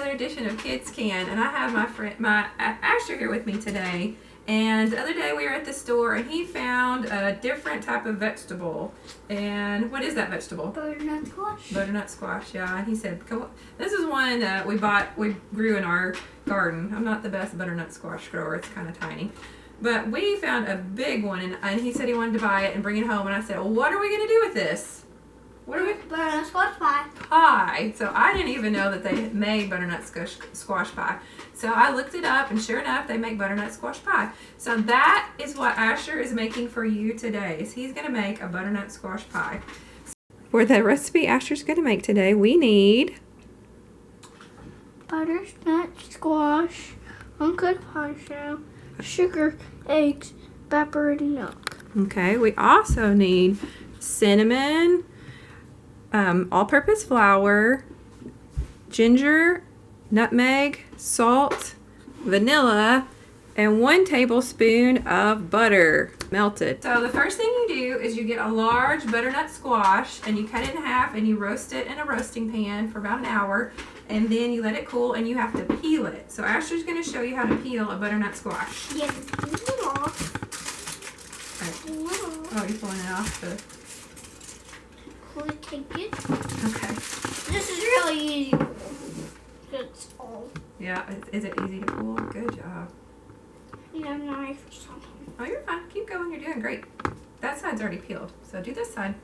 another edition of Kids Can, and I have my Asher here with me today. And the other day we were at the store and he found a different type of vegetable. And what is that vegetable? Butternut squash. Butternut squash, yeah. And he said, "Come on." This is one that we grew in our garden. I'm not the best butternut squash grower, it's kind of tiny. But we found a big one, and he said he wanted to buy it and bring it home. And I said, well, what are we going to do with this? What are we? Butternut squash pie. Pie. So I didn't even know that they made butternut squash pie. So I looked it up, and sure enough, they make butternut squash pie. So that is what Asher is making for you today. Is he's going to make a butternut squash pie. For the recipe Asher's going to make today, we need butternut squash, uncooked pie shell, sugar, eggs, evaporated milk. Okay, we also need cinnamon, all-purpose flour, ginger, nutmeg, salt, vanilla, and 1 tablespoon of butter melted. So the first thing you do is you get a large butternut squash and you cut it in half and you roast it in a roasting pan for about an hour, and then you let it cool and you have to peel it. So Asher's going to show you how to peel a butternut squash. Yeah, peel it off. Right. Oh, you're pulling it off the... Take it. Okay. This is really easy. That's all. Yeah, is it easy to pull? Good job. You have a knife or something. Oh, you're fine. Keep going. You're doing great. That side's already peeled. So do this side.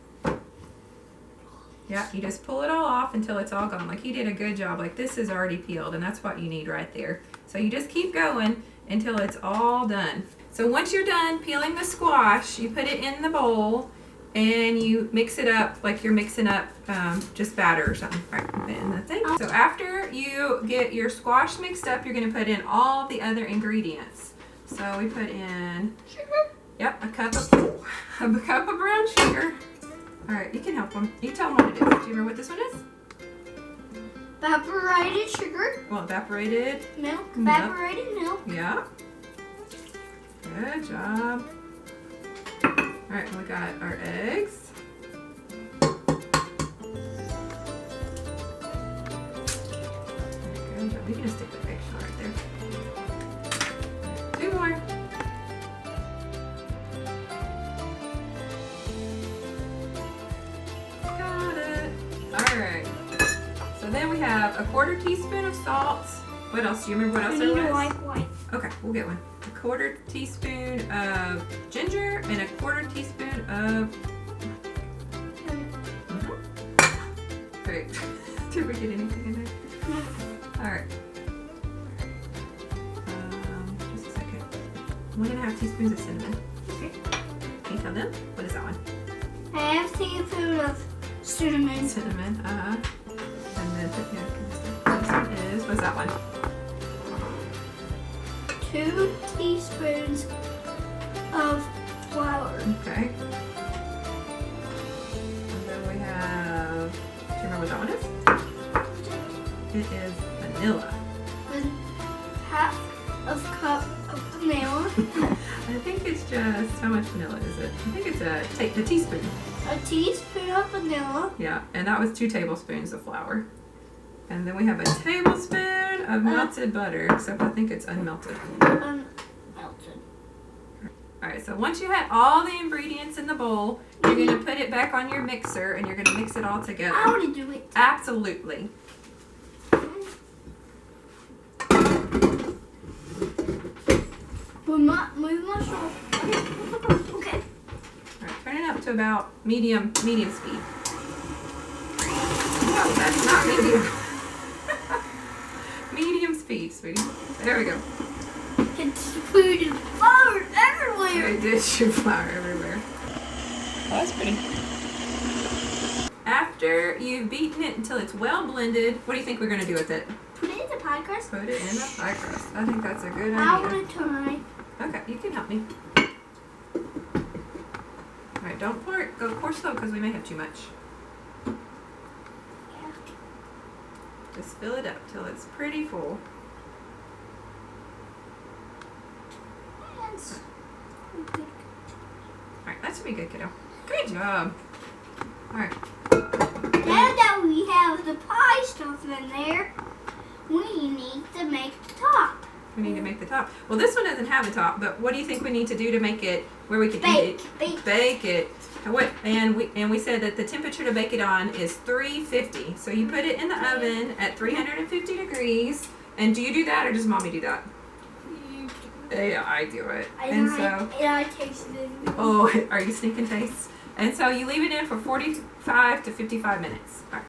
Yeah, you just pull it all off until it's all gone. Like, you did a good job. Like, this is already peeled, and that's what you need right there. So you just keep going until it's all done. So once you're done peeling the squash, you put it in the bowl, and you mix it up like you're mixing up just batter or something. Right, put it in the thing. So after you get your squash mixed up, you're going to put in all the other ingredients. So we put in, yep, a cup of brown sugar. All right, you can help them. You tell them what it is. Do you remember what this one is? Evaporated sugar. Well, evaporated milk. Evaporated milk. Yeah. Good job. All right, we got our eggs. Good job. We can just stick the eggshell right there. 2 more. Got it. All right. So then we have a 1/4 teaspoon of salt. What else? Do you remember what else there was? We need a white. Okay, we'll get one. A 1/4 teaspoon of ginger and a 1/4 teaspoon of... Great. Did we get anything in there? No. Alright. Just a second. 1.5 teaspoons of cinnamon. Okay. Can you tell them? What is that one? 1/2 teaspoon of cinnamon. Cinnamon, and then this one is, what's that one? 2 teaspoons of flour. Okay. And then we have, do you remember what that one is? It is vanilla. With 1/2 cup of vanilla. I think it's just, how much vanilla is it? I think it's the teaspoon. A teaspoon of vanilla. Yeah, and that was 2 tablespoons of flour. And then we have a tablespoon of melted butter, except I think it's unmelted. Unmelted. Alright, so once you had all the ingredients in the bowl, you're going to put it back on your mixer and you're going to mix it all together. I want to do it. Absolutely. Move my shoulder. Okay. Alright, turn it up to about medium speed. No, that's not medium. Medium speed, sweetie. There we go. It's food and flour everywhere. I did shoot flour everywhere. Well, that's pretty. After you've beaten it until it's well blended, what do you think we're going to do with it? Put it in the pie crust. Put it in a pie crust. I think that's a good I idea. want to try. Okay, you can help me. Alright, don't pour it. Go pour slow because we may have too much. Just fill it up till it's pretty full. Alright, that should be good, kiddo. Good job. Alright. Now that we have the pie stuff in there, We need to make the top. We need to make the top. Well, this one doesn't have a top, but what do you think we need to do to make it where we can eat it? Bake it. And we said that the temperature to bake it on is 350. So you put it in the oven at 350 degrees. And do you do that or does Mommy do that? Yeah, I do it. I tasted it. Oh, are you sneaking taste? And so you leave it in for 45 to 55 minutes. All right.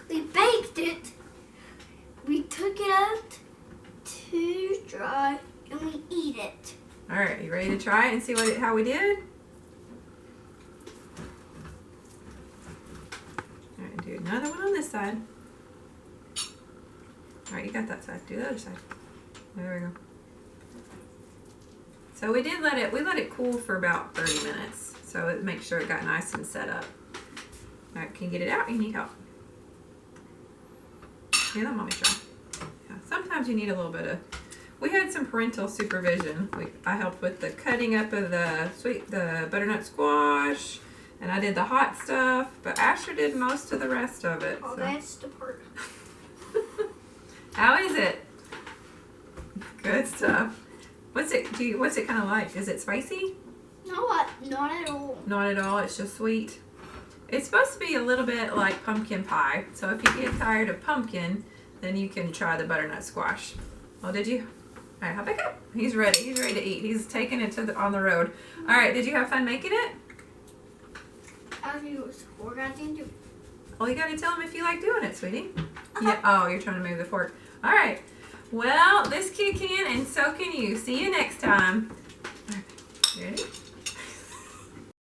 We baked it. We took it out to dry and we eat it. All right, you ready to try it and see how we did? All right, do another one on this side. All right, you got that side. Do the other side. There we go. So we let it cool for about 30 minutes. So it makes sure it got nice and set up. All right, can you get it out? You need help. Here, let Mommy try. Yeah, sometimes you need a little bit of. We had some parental supervision. I helped with the cutting up of the butternut squash, and I did the hot stuff. But Asher did most of the rest of it. Oh, so. that's the part. How is it? Good stuff. What's it kind of like? Is it spicy? No, what? Not at all. Not at all. It's just sweet. It's supposed to be a little bit like pumpkin pie. So if you get tired of pumpkin, then you can try the butternut squash. Well, did you? All right, hop back up. He's ready. He's ready to eat. He's taking it on the road. All right. Did you have fun making it? We're going to do. Well, you got to tell him if you like doing it, sweetie. Yeah. Oh, you're trying to move the fork. All right. Well, this kid can, and so can you. See you next time. All right. You ready?